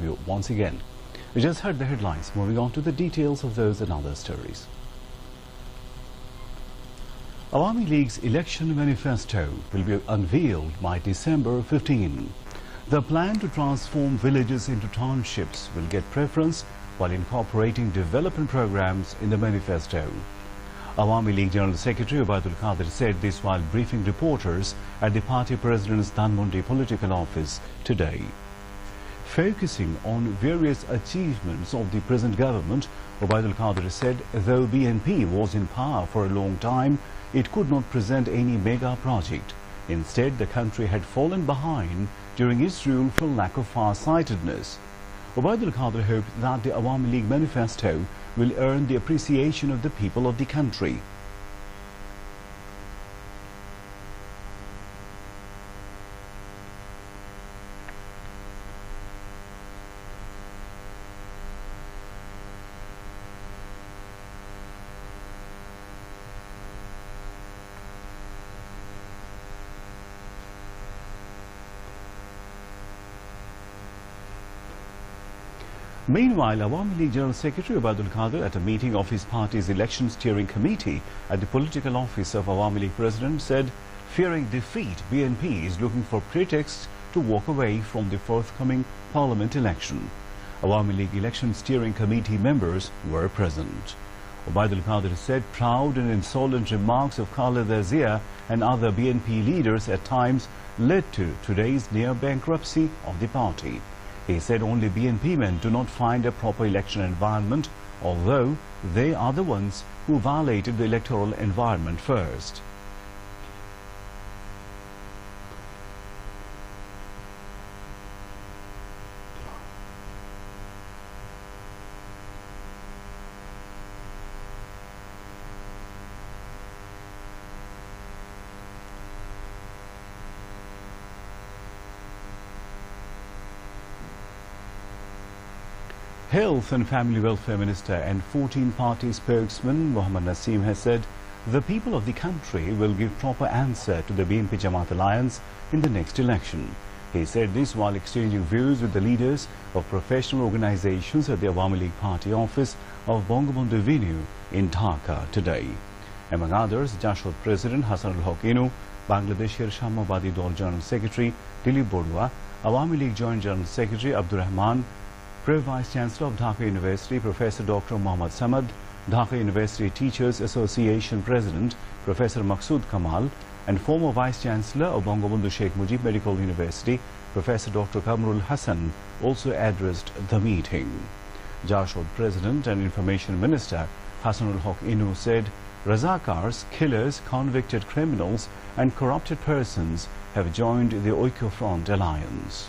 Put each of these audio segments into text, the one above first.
welcome you once again. We just heard the headlines. Moving on to the details of those and other stories. Awami League's election manifesto will be unveiled by December 15. The plan to transform villages into townships will get preference while incorporating development programs in the manifesto. Awami League General Secretary Ubaidul Qadir said this while briefing reporters at the party president's Dhanmondi political office today. Focusing on various achievements of the present government, Ubaidul Qadir said though BNP was in power for a long time, it could not present any mega project. Instead, the country had fallen behind during its rule for lack of far-sightedness. Ubaidul Qadir hoped that the Awami League manifesto will earn the appreciation of the people of the country. Meanwhile, Awami League General Secretary Ubaidul Qadir at a meeting of his party's election steering committee at the political office of Awami League President said, fearing defeat, BNP is looking for pretexts to walk away from the forthcoming parliament election. Awami League election steering committee members were present. Ubaidul Qadir said proud and insolent remarks of Khaled Zia and other BNP leaders at times led to today's near bankruptcy of the party. He said only BNP men do not find a proper election environment, although they are the ones who violated the electoral environment first. Health and Family Welfare Minister and 14-party spokesman Mohammad Naseem has said the people of the country will give proper answer to the BNP Jamaat alliance in the next election. He said this while exchanging views with the leaders of professional organizations at the Awami League party office of Bangabandhu Avenue in Dhaka today. Among others, Jashod President Hasanul Haq Inu, Bangladesh's Sammyabadi Dol General Secretary Dilip Borua, Awami League Joint General Secretary Abdur Rahman, Pro-Vice Chancellor of Dhaka University, Professor Dr. Mohammad Samad, Dhaka University Teachers Association President, Professor Maqsood Kamal, and former Vice Chancellor of Bangabandhu Sheikh Mujib Medical University, Professor Dr. Kamrul Hassan, also addressed the meeting. Jashod President and Information Minister Hasanul Haq Inu said, Razakars, killers, convicted criminals and corrupted persons have joined the Oikyo Front alliance.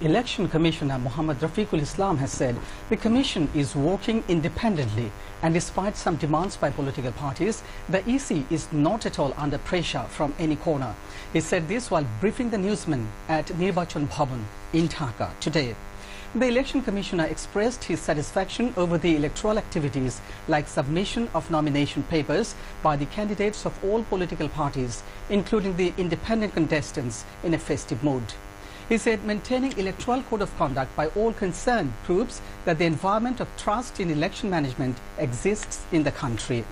Election Commissioner Muhammad Rafiqul Islam has said the Commission is working independently and despite some demands by political parties, the EC is not at all under pressure from any corner. He said this while briefing the newsmen at Nirbachan Bhavan in Dhaka today. The Election Commissioner expressed his satisfaction over the electoral activities like submission of nomination papers by the candidates of all political parties, including the independent contestants, in a festive mood. He said maintaining electoral code of conduct by all concerned proves that the environment of trust in election management exists in the country.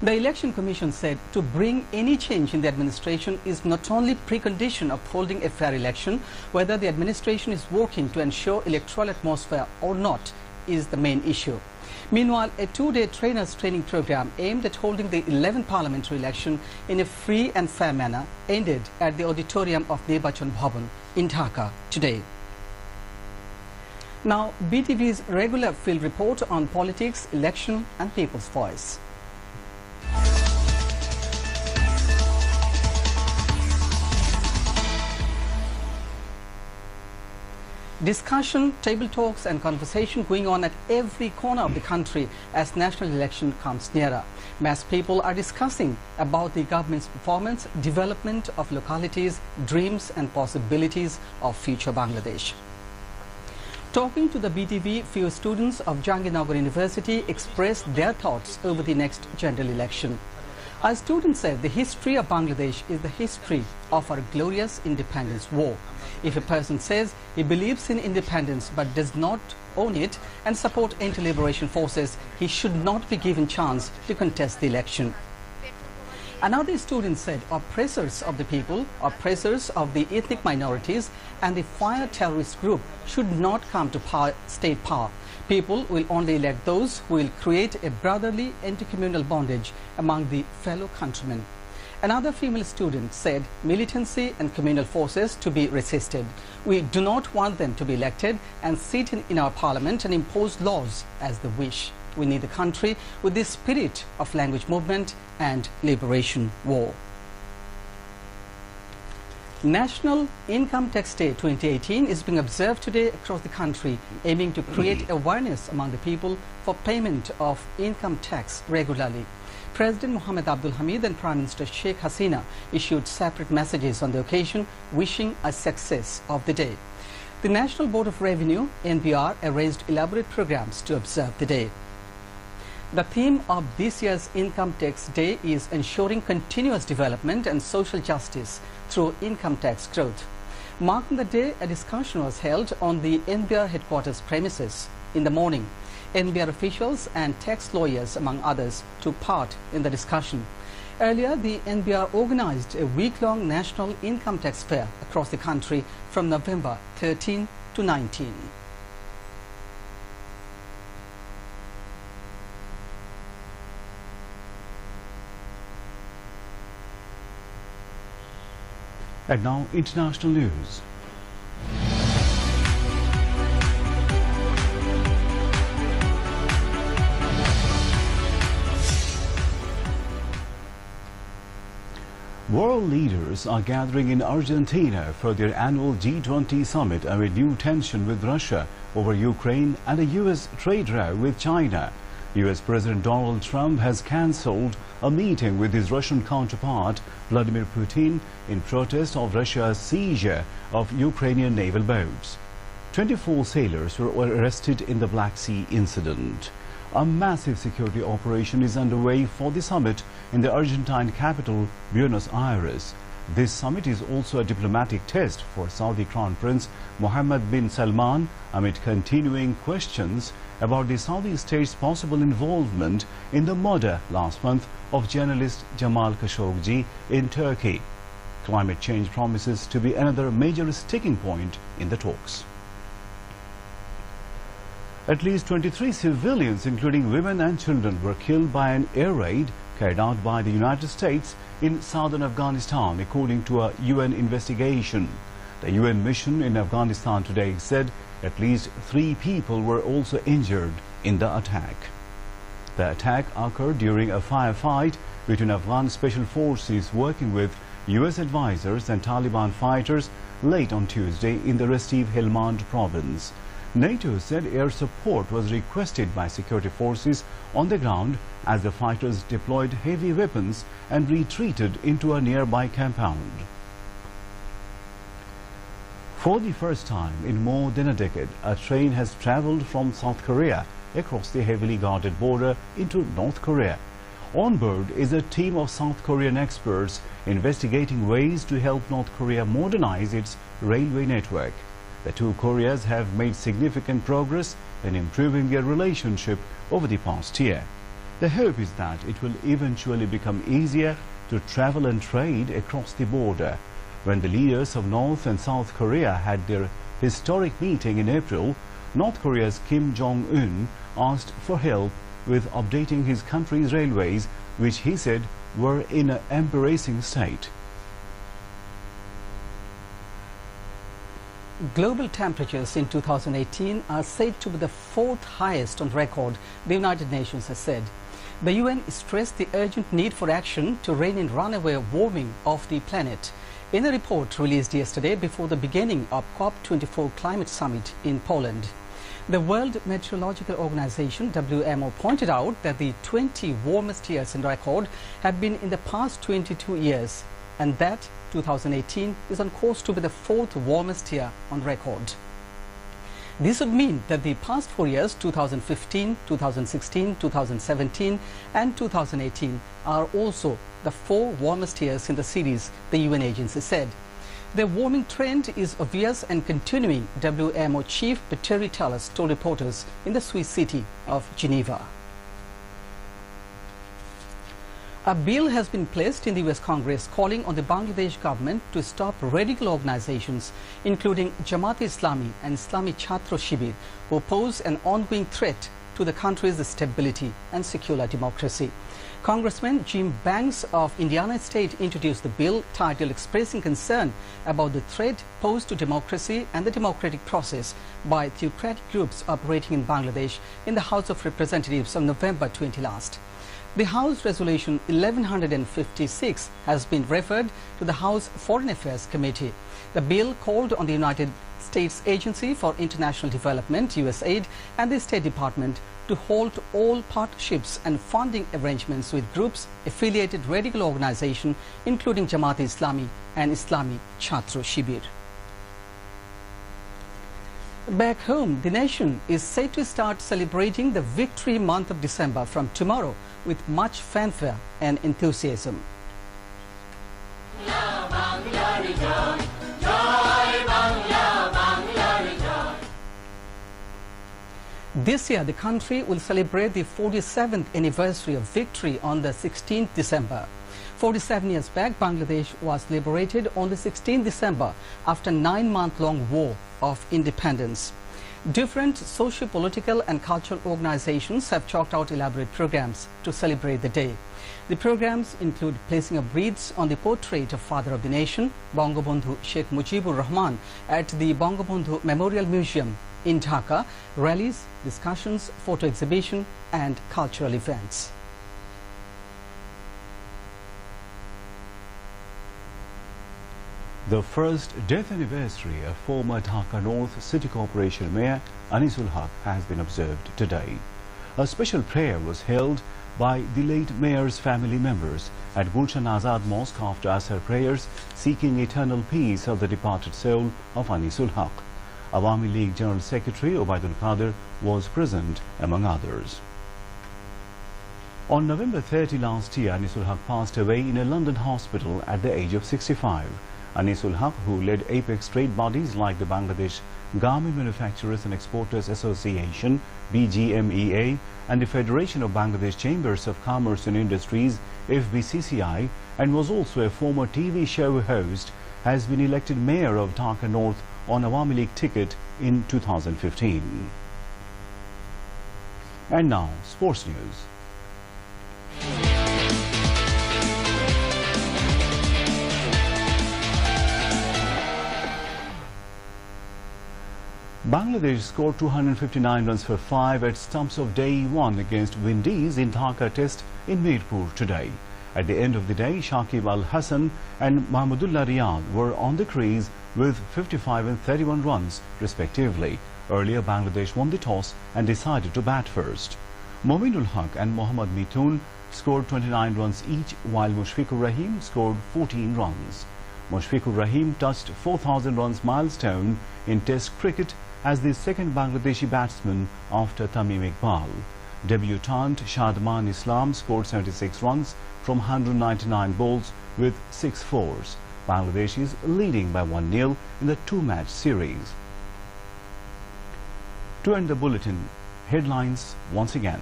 The Election Commission said to bring any change in the administration is not only precondition of holding a fair election, whether the administration is working to ensure electoral atmosphere or not is the main issue. Meanwhile, a two-day trainers training program aimed at holding the 11th parliamentary election in a free and fair manner ended at the auditorium of Nirbachan Bhavan in Dhaka today. Now, BTV's regular field report on politics, election and people's voice. Discussion, table talks and conversation going on at every corner of the country as national election comes nearer. Mass people are discussing about the government's performance, development of localities, dreams and possibilities of future Bangladesh. Talking to the BTV, few students of Jahangirnagar University expressed their thoughts over the next general election. A student said the history of Bangladesh is the history of our glorious independence war. If a person says he believes in independence but does not own it and support anti-liberation forces, he should not be given chance to contest the election. Another student said oppressors of the people, oppressors of the ethnic minorities and the fire terrorist group should not come to state power. People will only elect those who will create a brotherly anti-communal bondage among the fellow countrymen. Another female student said militancy and communal forces to be resisted. We do not want them to be elected and sit in our parliament and impose laws as they wish. We need a country with the spirit of language movement and liberation war. National Income Tax Day 2018 is being observed today across the country, aiming to create awareness among the people for payment of income tax regularly. President Mohammed Abdul Hamid and Prime Minister Sheikh Hasina issued separate messages on the occasion, wishing a success of the day. The National Board of Revenue, NBR, arranged elaborate programs to observe the day. The theme of this year's Income Tax Day is ensuring continuous development and social justice through income tax growth. Marking the day, a discussion was held on the NBR headquarters premises. In the morning, NBR officials and tax lawyers, among others, took part in the discussion. Earlier, the NBR organized a week-long national income tax fair across the country from November 13 to 19. And now, international news. World leaders are gathering in Argentina for their annual G20 summit amid new tension with Russia over Ukraine and a U.S. trade row with China. U.S. President Donald Trump has cancelled a meeting with his Russian counterpart Vladimir Putin in protest of Russia's seizure of Ukrainian naval boats. 24 sailors were arrested in the Black Sea incident. A massive security operation is underway for the summit in the Argentine capital, Buenos Aires. This summit is also a diplomatic test for Saudi Crown Prince Mohammed bin Salman amid continuing questions about the Saudi state's possible involvement in the murder last month of journalist Jamal Khashoggi in Turkey. Climate change promises to be another major sticking point in the talks. At least 23 civilians, including women and children, were killed by an air raid carried out by the United States in southern Afghanistan, according to a UN investigation. The UN mission in Afghanistan today said at least 3 people were also injured in the attack. The attack occurred during a firefight between Afghan special forces working with US advisors and Taliban fighters late on Tuesday in the Restiv Helmand province. NATO said air support was requested by security forces on the ground as the fighters deployed heavy weapons and retreated into a nearby compound. For the first time in more than a decade, a train has traveled from South Korea across the heavily guarded border into North Korea. On board is a team of South Korean experts investigating ways to help North Korea modernize its railway network. The two Koreas have made significant progress in improving their relationship over the past year. The hope is that it will eventually become easier to travel and trade across the border. When the leaders of North and South Korea had their historic meeting in April, North Korea's Kim Jong-un asked for help with updating his country's railways, which he said were in an embarrassing state. Global temperatures in 2018 are said to be the 4th highest on record, the United Nations has said. The UN stressed the urgent need for action to rein in runaway warming of the planet. In a report released yesterday before the beginning of COP24 climate summit in Poland, the World Meteorological Organization (WMO) pointed out that the 20 warmest years in record have been in the past 22 years, and that 2018 is on course to be the 4th warmest year on record. This would mean that the past 4 years, 2015, 2016, 2017 and 2018, are also the 4 warmest years in the series, the UN agency said. The warming trend is obvious and continuing, WMO chief Petteri Talas told reporters in the Swiss city of Geneva. A bill has been placed in the US Congress calling on the Bangladesh government to stop radical organizations, including Jamaat-e-Islami and Islami Chhatra Shibir, who pose an ongoing threat to the country's stability and secular democracy. Congressman Jim Banks of Indiana State introduced the bill titled expressing concern about the threat posed to democracy and the democratic process by theocratic groups operating in Bangladesh in the House of Representatives on November 20 last. The House Resolution 1156 has been referred to the House Foreign Affairs Committee. The bill called on the United States Agency for International Development, USAID, and the State Department to halt all partnerships and funding arrangements with groups affiliated radical organizations, including Jamaat-e-Islami and Islami Chhatra Shibir. Back home, the nation is set to start celebrating the Victory Month of December from tomorrow with much fanfare and enthusiasm. This year, the country will celebrate the 47th anniversary of victory on the 16th December. 47 years back, Bangladesh was liberated on the 16th December after a 9-month-long war of independence. Different socio-political and cultural organizations have chalked out elaborate programs to celebrate the day. The programs include placing of wreaths on the portrait of Father of the Nation, Bangabandhu Sheikh Mujibur Rahman, at the Bangabandhu Memorial Museum in Dhaka, rallies, discussions, photo exhibition and cultural events. The first death anniversary of former Dhaka North City Corporation Mayor Anisul Haq has been observed today. A special prayer was held by the late mayor's family members at Gulshan Azad Mosque after Asr prayers, seeking eternal peace of the departed soul of Anisul Haq. Awami League General Secretary Obaidul Qadir was present among others. On November 30 last year, Anisul Haq passed away in a London hospital at the age of 65. Anisul Haq, who led apex trade bodies like the Bangladesh Garment Manufacturers and Exporters Association (BGMEA) and the Federation of Bangladesh Chambers of Commerce and Industries (FBCCI), and was also a former TV show host, has been elected mayor of Dhaka North on Awami League ticket in 2015. And now, sports news. Bangladesh scored 259 runs for 5 at stumps of day 1 against Windies in Dhaka Test in Mirpur today. At the end of the day, Shakib Al Hassan and Mahmudullah Riyad were on the crease with 55 and 31 runs respectively. Earlier, Bangladesh won the toss and decided to bat first. Mominul Haq and Mohammad Mithun scored 29 runs each, while Mushfiqur Rahim scored 14 runs. Mushfiqur Rahim touched 4,000 runs milestone in Test cricket as the second Bangladeshi batsman after Tamim Iqbal. Debutant Shadman Islam scored 76 runs from 199 balls with 6 fours. Bangladesh is leading by 1-0 in the 2-match series. To end the bulletin, headlines once again.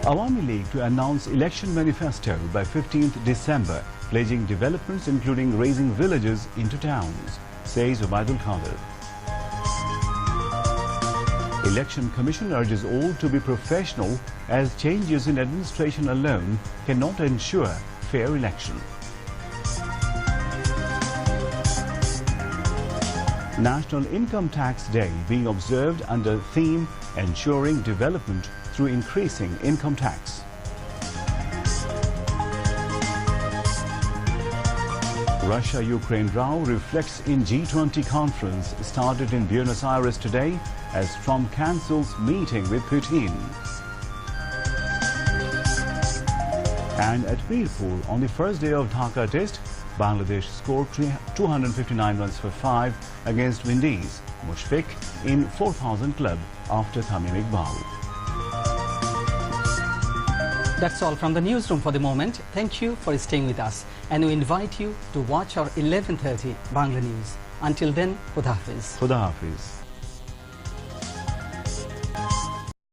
Awami League to announce election manifesto by 15th December, pledging developments including raising villages into towns, says Obaidul Qadir. Election Commission urges all to be professional as changes in administration alone cannot ensure fair election. National Income Tax Day being observed under theme Ensuring Development through Increasing Income Tax. Russia-Ukraine row reflects in G20 conference started in Buenos Aires today as Trump cancels meeting with Putin. And at Mirpur, on the first day of Dhaka Test, Bangladesh scored 259 runs for 5 against Windies. Mushfiq in 4,000 club after Tamim Iqbal. That's all from the newsroom for the moment. Thank you for staying with us, and we invite you to watch our 11:30 Bangla News. Until then, Khuda Hafiz. Khuda Hafiz.